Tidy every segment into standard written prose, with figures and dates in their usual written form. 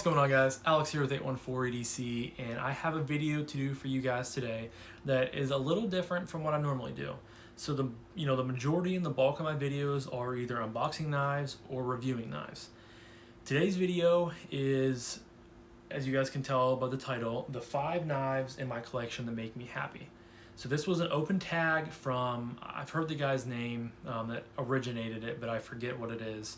What's going on, guys? Alex here with 814EDC, and I have a video to do for you guys today that is a little different from what I normally do. So the majority and the bulk of my videos are either unboxing knives or reviewing knives. Today's video is, as you guys can tell by the title, the 5 knives in my collection that make me happy. So this was an open tag from, I've heard the guy's name that originated it, but I forget what it is.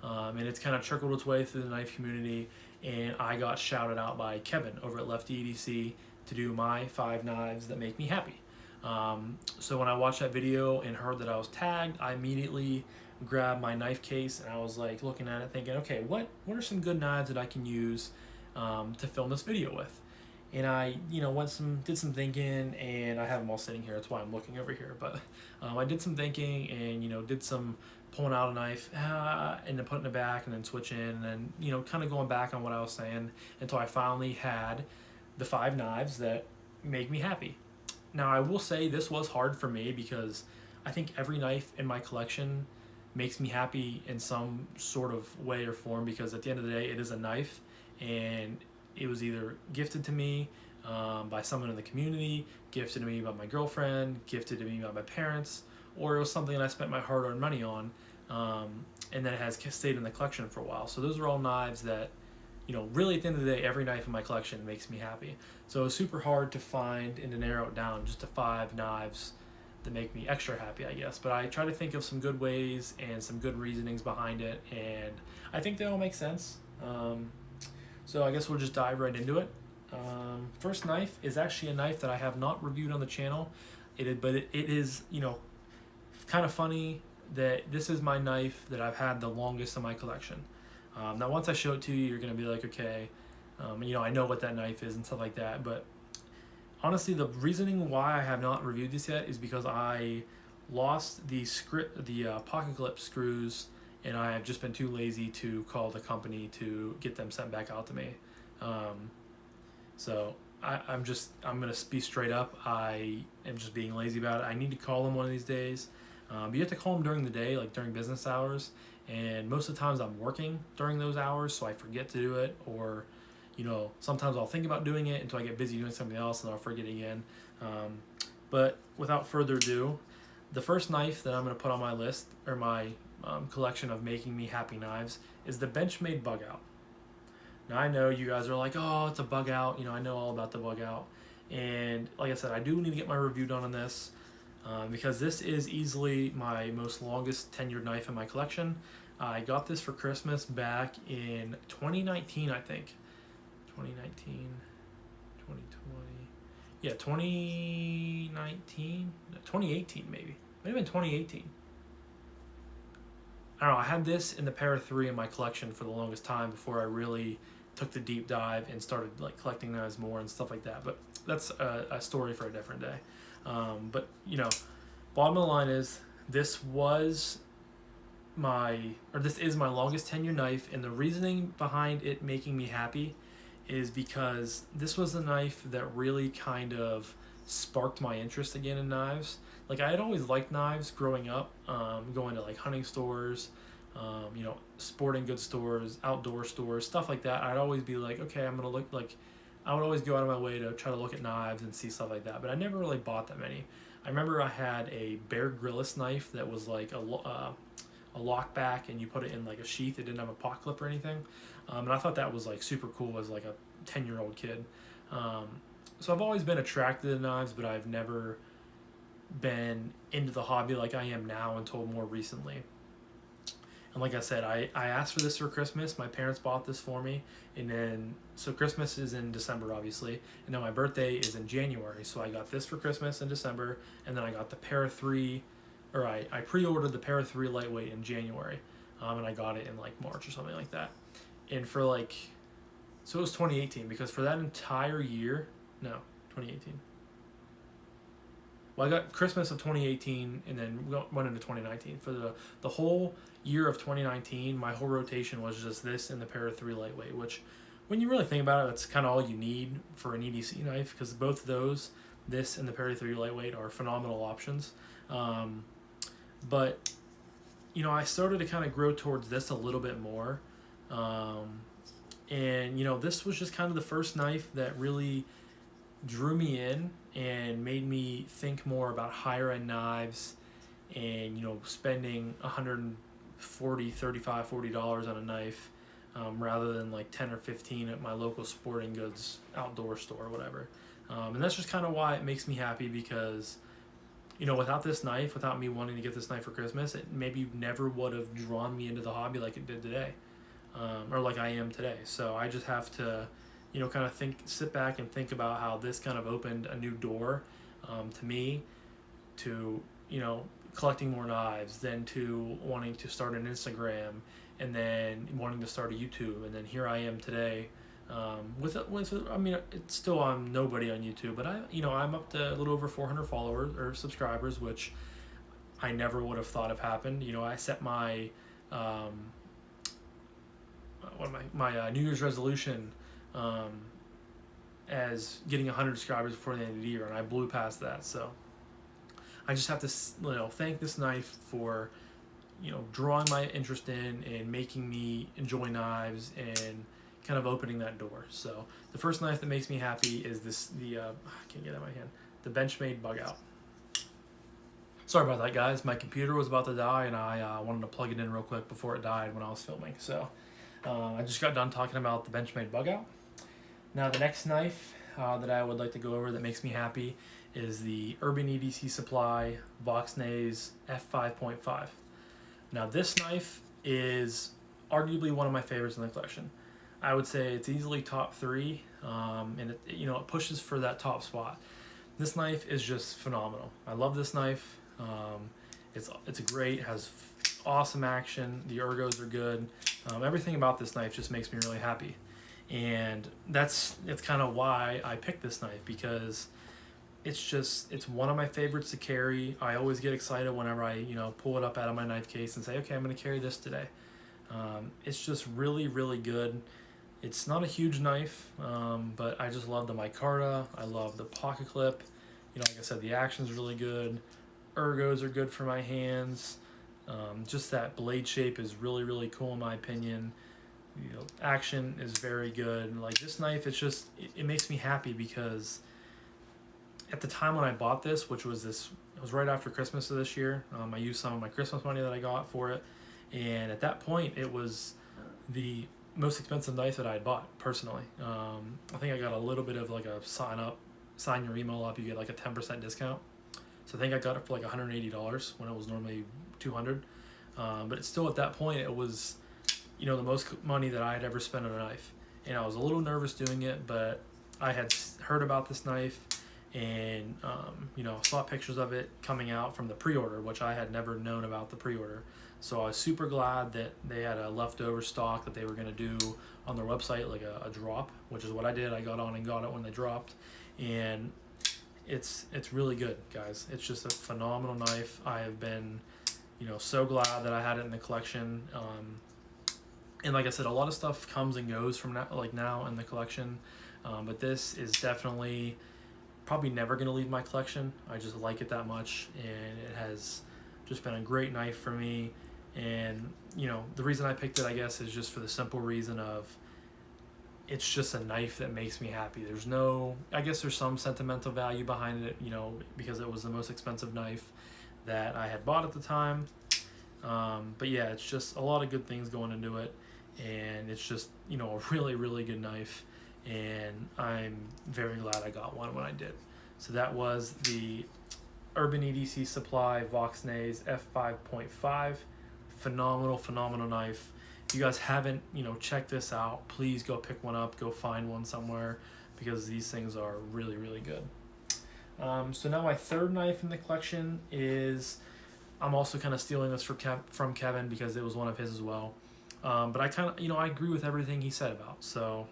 And it's kind of trickled its way through the knife community, and I got shouted out by Kevin over at LeftyEDC to do my 5 knives that make me happy. So when I watched that video and heard that I was tagged, I immediately grabbed my knife case and I was like looking at it thinking, okay, what are some good knives that I can use to film this video with? And I, did some thinking, and I have them all sitting here. That's why I'm looking over here. But I did some thinking, and did some pulling out a knife and then putting it back, and then switching, and then kind of going back on what I was saying until I finally had the 5 knives that make me happy. Now I will say this was hard for me because I think every knife in my collection makes me happy in some sort of way or form, because at the end of the day it is a knife, and it was either gifted to me by someone in the community, gifted to me by my girlfriend, gifted to me by my parents, or it was something that I spent my hard-earned money on, and then it has stayed in the collection for a while. So those are all knives that, really at the end of the day, every knife in my collection makes me happy. So it was super hard to find and to narrow it down just to 5 knives that make me extra happy, I guess. But I try to think of some good ways and some good reasonings behind it, and I think they all make sense. So I guess we'll just dive right into it. First knife is actually a knife that I have not reviewed on the channel. But it is, kind of funny that this is my knife that I've had the longest in my collection. Now once I show it to you, you're going to be like, okay, I know what that knife is and stuff like that. But honestly, the reasoning why I have not reviewed this yet is because I lost the pocket clip screws, and I have just been too lazy to call the company to get them sent back out to me. So I'm gonna be straight up. I am just being lazy about it. I need to call them one of these days. But you have to call them during the day, like during business hours. And most of the times I'm working during those hours, so I forget to do it. Or, sometimes I'll think about doing it until I get busy doing something else, and I'll forget again. But without further ado, the first knife that I'm gonna put on my list, or my collection of making me happy knives, is the Benchmade Bugout. Now I know you guys are like, oh, it's a Bugout. I know all about the Bugout. And like I said, I do need to get my review done on this because this is easily my most longest tenured knife in my collection. I got this for Christmas back in 2019, I think. 2019, 2020. Yeah, 2019, 2018 maybe. Might have been 2018. I don't know, I had this in the Para 3 in my collection for the longest time before I really took the deep dive and started collecting knives more and stuff like that. But that's a story for a different day. But bottom of the line is this is my longest tenure knife, and the reasoning behind it making me happy is because this was the knife that really kind of sparked my interest again in knives. Like, I had always liked knives growing up, going to hunting stores, sporting goods stores, outdoor stores, stuff like that. I'd always be like, okay, I'm gonna look I would always go out of my way to try to look at knives and see stuff like that, but I never really bought that many. I remember I had a Bear Grylls knife that was like a lockback, and you put it in a sheath. It didn't have a pocket clip or anything, and I thought that was super cool as a 10-year-old kid. So I've always been attracted to knives, but I've never been into the hobby like I am now until more recently. And like I said, I asked for this for Christmas. My parents bought this for me, and then so Christmas is in December, obviously, and then my birthday is in January. So I got this for Christmas in December, and then I got the Para 3, or I pre-ordered the Para 3 lightweight in January, and I got it in March or something like that. And for so it was 2018, because for that entire year, no, 2018. Well, I got Christmas of 2018 and then went into 2019. For the whole year of 2019, my whole rotation was just this and the Para 3 lightweight, which, when you really think about it, that's kind of all you need for an EDC knife, because both of those, this and the Para 3 lightweight, are phenomenal options. But, I started to kind of grow towards this a little bit more. And, this was just kind of the first knife that really drew me in and made me think more about higher end knives and, spending $140 on a knife, rather than like 10 or 15 at my local sporting goods outdoor store or whatever. And that's just kind of why it makes me happy, because without this knife, without me wanting to get this knife for Christmas, it maybe never would have drawn me into the hobby like it did today, or like I am today. So I just have to, kind of sit back and think about how this kind of opened a new door, to me, to, collecting more knives, then to wanting to start an Instagram, and then wanting to start a YouTube, and then here I am today. It's still, I'm nobody on YouTube, but I'm up to a little over 400 followers or subscribers, which I never would have thought have happened. I set my New Year's resolution, as getting 100 subscribers before the end of the year, and I blew past that. So I just have to, thank this knife for, drawing my interest in and making me enjoy knives and kind of opening that door. So the first knife that makes me happy is I can't get it out of my hand, the Benchmade Bugout. Sorry about that, guys. My computer was about to die, and I wanted to plug it in real quick before it died when I was filming. So I just got done talking about the Benchmade Bugout. Now the next knife that I would like to go over that makes me happy is the EDC Supply Box F5.5. Now this knife is arguably one of my favorites in the collection. I would say it's easily top 3, and it pushes for that top spot. This knife is just phenomenal. I love this knife. It's great. It has awesome action. The ergos are good. Everything about this knife just makes me really happy, and it's kind of why I picked this knife, because it's one of my favorites to carry. I always get excited whenever I pull it up out of my knife case and say, okay, I'm going to carry this today. It's just really, really good. It's not a huge knife, but I just love the micarta. I love the pocket clip. Like I said, the action's really good. Ergos are good for my hands. Just that blade shape is really, really cool in my opinion. Action is very good. Like this knife, it makes me happy, because at the time when I bought this, it was right after Christmas of this year. I used some of my Christmas money that I got for it, and at that point, it was the most expensive knife that I had bought personally. I think I got a little bit of like a sign your email up, you get like a 10% discount. So I think I got it for like $180 when it was normally $200. But it's still, at that point, it was, the most money that I had ever spent on a knife. And I was a little nervous doing it, but I had heard about this knife and, saw pictures of it coming out from the pre-order, which I had never known about the pre-order. So I was super glad that they had a leftover stock that they were going to do on their website, like a drop, which is what I did. I got on and got it when they dropped, and it's really good, guys. It's just a phenomenal knife. I have been, so glad that I had it in the collection. And like I said, a lot of stuff comes and goes from now in the collection, but this is definitely probably never going to leave my collection. I just like it that much, and it has just been a great knife for me. And the reason I picked it, I guess, is just for the simple reason of it's just a knife that makes me happy. I guess there's some sentimental value behind it, because it was the most expensive knife that I had bought at the time. But yeah, it's just a lot of good things going into it, and it's just a really, really good knife, and I'm very glad I got one when I did. So that was the EDC Supply Vox F5.5. Phenomenal knife. If you guys haven't checked this out, please go pick one up, go find one somewhere, because these things are really, really good. So now my third knife in the collection is, I'm also kind of stealing this from Kevin, because it was one of his as well. But I kind of, I agree with everything he said about. So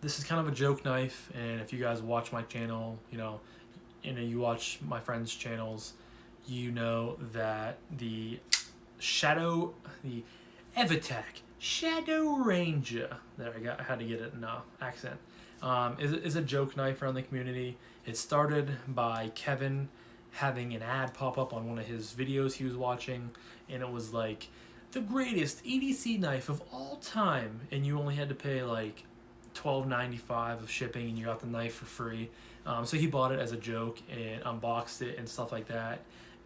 this is kind of a joke knife, and if you guys watch my channel, you watch my friends' channels, that the Evitech Shadow Ranger, I had to get it in accent, is a joke knife around the community. It started by Kevin having an ad pop up on one of his videos he was watching, and it was like the greatest EDC knife of all time, and you only had to pay like $12.95 of shipping, and you got the knife for free. So he bought it as a joke and unboxed it and stuff like that,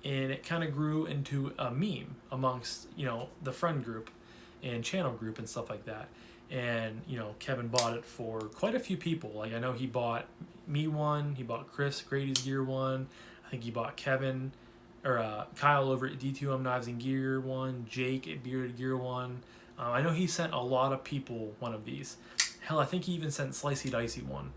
and it kind of grew into a meme amongst the friend group and channel group and stuff like that. And Kevin bought it for quite a few people. Like, I know he bought me one, he bought Chris Grady's Gear one, I think he bought Kevin or Kyle over at D2M Knives and Gear one, Jake at Bearded Gear one. I know he sent a lot of people one of these. Hell, I think he even sent Slicey Dicey one.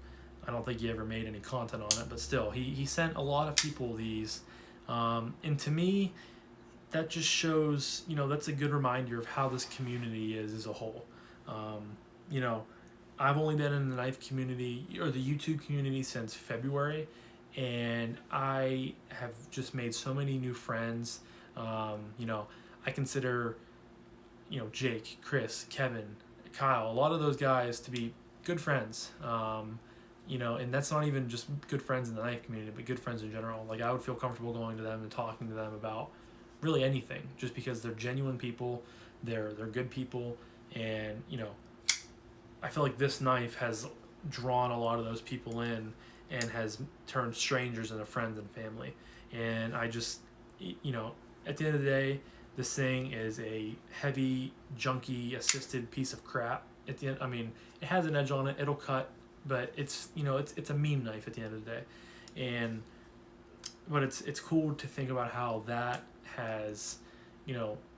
I don't think he ever made any content on it, but still, he sent a lot of people these. And to me, that just shows, that's a good reminder of how this community is as a whole. I've only been in the knife community or the YouTube community since February, and I have just made so many new friends. I consider, Jake, Chris, Kevin, Kyle, a lot of those guys to be good friends. And that's not even just good friends in the knife community, but good friends in general. Like, I would feel comfortable going to them and talking to them about really anything, just because they're genuine people, they're good people, and I feel like this knife has drawn a lot of those people in and has turned strangers into friends and family. And I just, at the end of the day, this thing is a heavy, junky, assisted piece of crap. At the end, I mean, it has an edge on it, it'll cut, but it's a meme knife at the end of the day. But it's cool to think about how that has,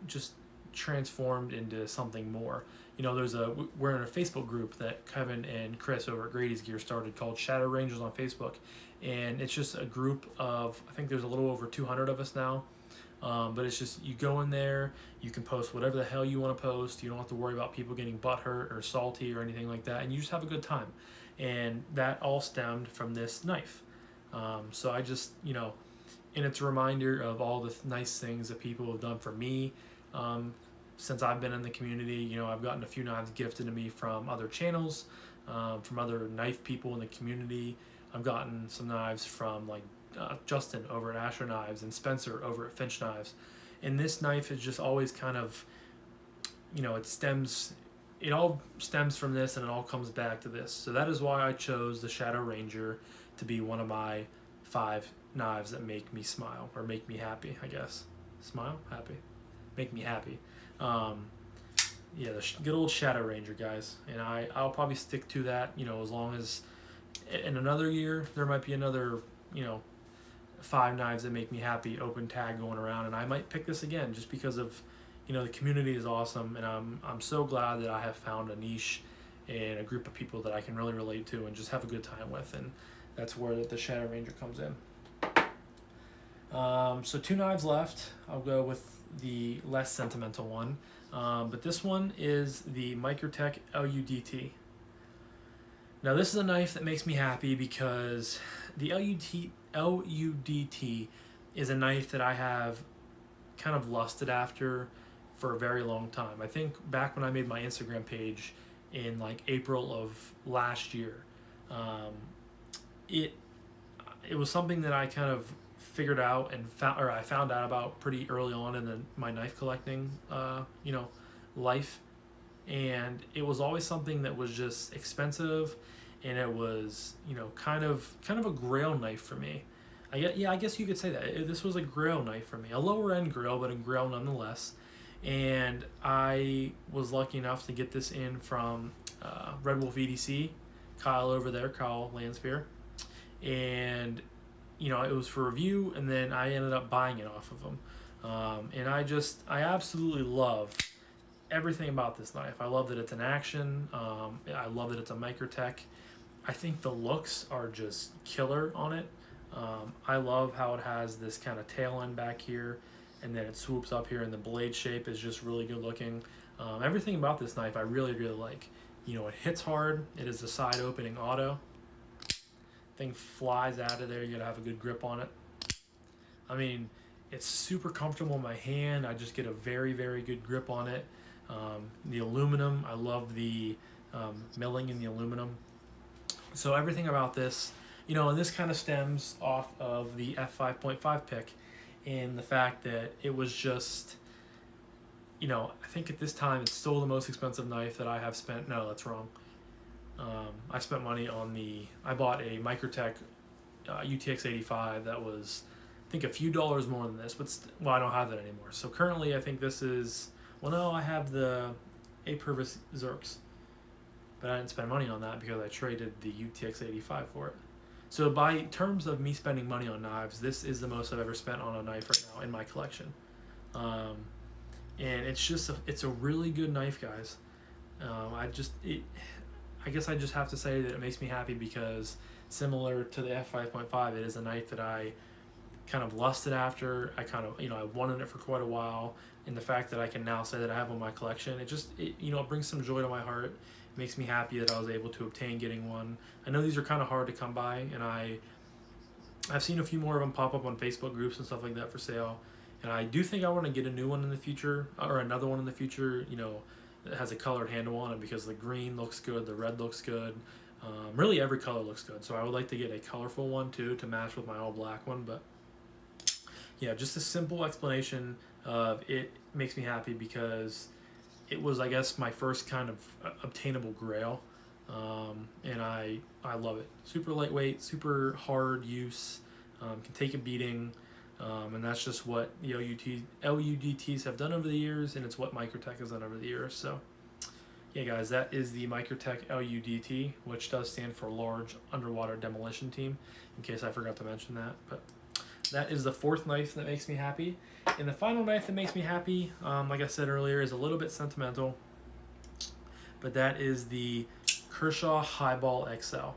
just transformed into something more. We're in a Facebook group that Kevin and Chris over at Grady's Gear started called Shadow Rangers on Facebook, and it's just a group of, I think there's a little over 200 of us now. But it's just, you go in there, you can post whatever the hell you want to post. You don't have to worry about people getting butthurt or salty or anything like that, and you just have a good time. And that all stemmed from this knife. So I just, and it's a reminder of all the nice things that people have done for me. Since I've been in the community, I've gotten a few knives gifted to me from other channels, from other knife people in the community. I've gotten some knives from Justin over at Asher Knives and Spencer over at Finch Knives. And this knife is just always kind of, it all stems from this, and it all comes back to this. So that is why I chose the Shadow Ranger to be one of my 5 knives that make me smile, or make me happy, I guess. Smile? Happy. Make me happy. The good old Shadow Ranger, guys. And I'll probably stick to that, as long as in another year there might be another, 5 knives that make me happy open tag going around, and I might pick this again just because of, the community is awesome, and I'm so glad that I have found a niche and a group of people that I can really relate to and just have a good time with, and that's where the Shadow Ranger comes in. So 2 knives left. I'll go with the less sentimental one, but this one is the Microtech LUDT. Now, this is a knife that makes me happy because the LUDT is a knife that I have kind of lusted after for a very long time. I think back when I made my Instagram page in April of last year, it was something that I kind of figured out and I found out about pretty early on in my knife collecting life, and it was always something that was just expensive, and it was kind of a grail knife for me. I guess you could say that this was a grail knife for me, a lower end grail, but a grail nonetheless. And I was lucky enough to get this in from Red Wolf EDC, Kyle over there, Kyle Lanspear, and it was for review, and then I ended up buying it off of him. And I absolutely love everything about this knife. I love that it's an action. I love that it's a Microtech. I think the looks are just killer on it. I love how it has this kind of tail end back here, and then it swoops up here, and the blade shape is just really good looking. Everything about this knife I really, really like. It hits hard. It is a side opening auto. Thing flies out of there. You gotta have a good grip on it. I mean, it's super comfortable in my hand. I just get a very, very good grip on it. The aluminum, I love the milling in the aluminum. So everything about this, and this kind of stems off of the F5.5 pick, and the fact that it was just, I think at this time it's still the most expensive knife that I have spent. No, that's wrong. I spent money on I bought a Microtech UTX 85 that was, I think, a few dollars more than this, but well, I don't have that anymore. So currently I think this is, well, no, I have the A Purvis Zerks, but I didn't spend money on that because I traded the UTX 85 for it. So by terms of me spending money on knives, this is the most I've ever spent on a knife right now in my collection. And it's a really good knife, guys. I guess I just have to say that it makes me happy because, similar to the f5.5, it is a knife that I kind of lusted after. I wanted it for quite a while, and the fact that I can now say that I have one in my collection, it brings some joy to my heart. It makes me happy that I was able to obtain getting one. I know these are kind of hard to come by, and I've seen a few more of them pop up on Facebook groups and stuff like that for sale. And I do think I want to get a new one in the future, or another one in the future, that has a colored handle on it, because the green looks good, the red looks good. Really every color looks good. So I would like to get a colorful one too to match with my all black one. But yeah, just a simple explanation of it makes me happy because it was, I guess, my first kind of obtainable grail. And I love it. Super lightweight, super hard use, can take a beating. And that's just what the LUDTs have done over the years, and it's what Microtech has done over the years. So yeah, guys, that is the Microtech LUDT, which does stand for Large Underwater Demolition Team, in case I forgot to mention that. But that is the fourth knife that makes me happy. And the final knife that makes me happy, like I said earlier, is a little bit sentimental, but that is the Kershaw Highball XL.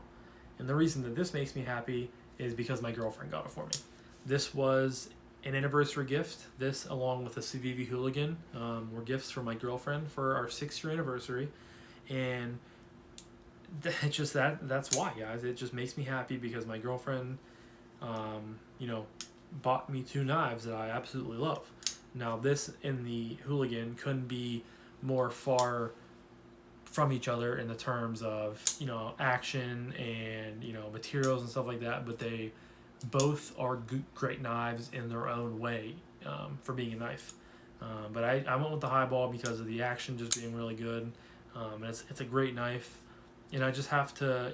And the reason that this makes me happy is because my girlfriend got it for me. This was an anniversary gift. This, along with a Civivi Hooligan, were gifts from my girlfriend for our 6-year anniversary. And that's why, guys. It just makes me happy because my girlfriend, bought me 2 knives that I absolutely love. Now, this and the Hooligan couldn't be more far from each other in the terms of, action and, materials and stuff like that, but they both are great knives in their own way, for being a knife. But I went with the Highball because of the action just being really good. And it's a great knife. And I just have to,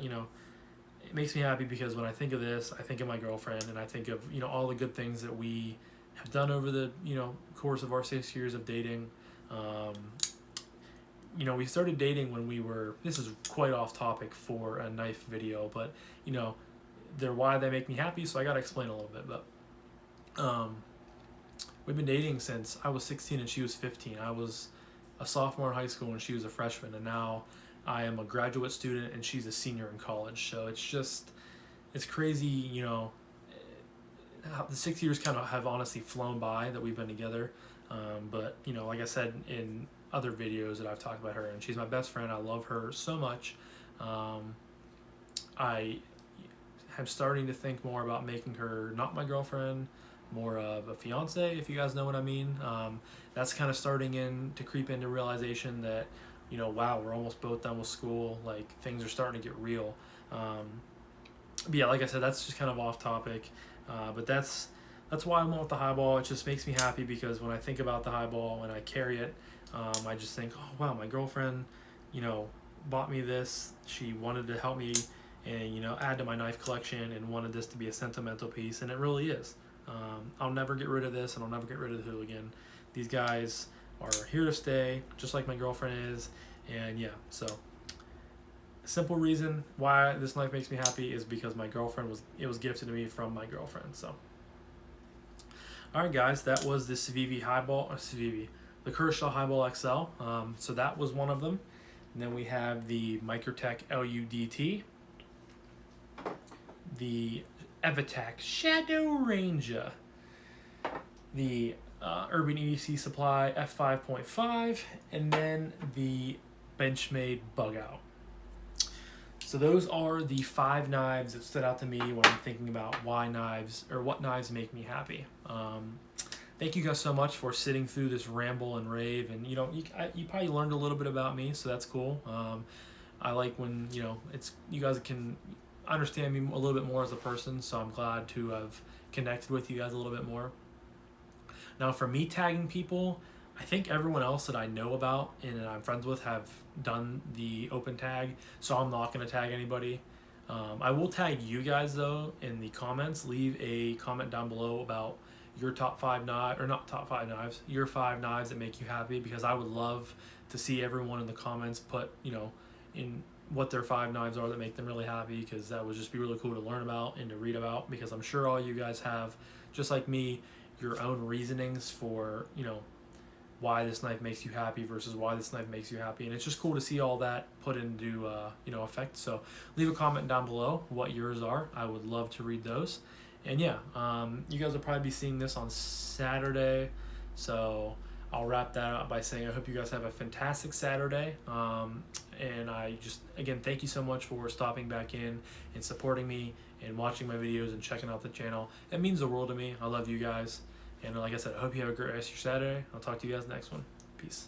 it makes me happy because when I think of this, I think of my girlfriend, and I think of, all the good things that we have done over the, course of our 6 years of dating. We started dating when this is quite off topic for a knife video, but, they're why they make me happy, so I gotta explain a little bit. But we've been dating since I was 16 and she was 15. I was a sophomore in high school and she was a freshman, and now I am a graduate student and she's a senior in college. So it's crazy, how the 6 years kind of have honestly flown by that we've been together. But like I said in other videos that I've talked about her, and she's my best friend. I love her so much. I'm starting to think more about making her not my girlfriend, more of a fiance, if you guys know what I mean. That's kind of starting to creep into realization that, wow, we're almost both done with school. Like, things are starting to get real. But yeah, like I said, that's just kind of off topic. But that's why I went with the Highball. It just makes me happy because when I think about the Highball and I carry it, I just think, oh wow, my girlfriend, bought me this. She wanted to help me and add to my knife collection and wanted this to be a sentimental piece, and it really is. I'll never get rid of this, and I'll never get rid of the Hooligan. These guys are here to stay, just like my girlfriend is. And yeah, so simple reason why this knife makes me happy is because my girlfriend was gifted to me from my girlfriend. So alright guys, that was the Civivi Highball, the Kershaw Highball XL. So that was one of them. And then we have the Microtech LUDT, the Evitac Shadow Ranger, the Urban EDC Supply f5.5, and then the Benchmade Bugout. So those are the 5 knives that stood out to me when I'm thinking about what knives make me happy. Thank you guys so much for sitting through this ramble and rave, and you probably learned a little bit about me, so that's cool. I like when you guys can understand me a little bit more as a person, so I'm glad to have connected with you guys a little bit more. Now, for me tagging people, I think everyone else that I know about and that I'm friends with have done the open tag, so I'm not going to tag anybody. I will tag you guys though in the comments. Leave a comment down below about your top 5 knives, or not top 5 knives, your 5 knives that make you happy, because I would love to see everyone in the comments put, you know, in what their 5 knives are that make them really happy, because that would just be really cool to learn about and to read about, because I'm sure all you guys have, just like me, your own reasonings for, you know, why this knife makes you happy versus why this knife makes you happy, and it's just cool to see all that put into you know, effect. So leave a comment down below what yours are. I would love to read those. And yeah, you guys will probably be seeing this on Saturday, so I'll wrap that up by saying I hope you guys have a fantastic Saturday. And I just, again, thank you so much for stopping back in and supporting me and watching my videos and checking out the channel. It means the world to me. I love you guys. And like I said, I hope you have a great rest of your Saturday. I'll talk to you guys next one. Peace.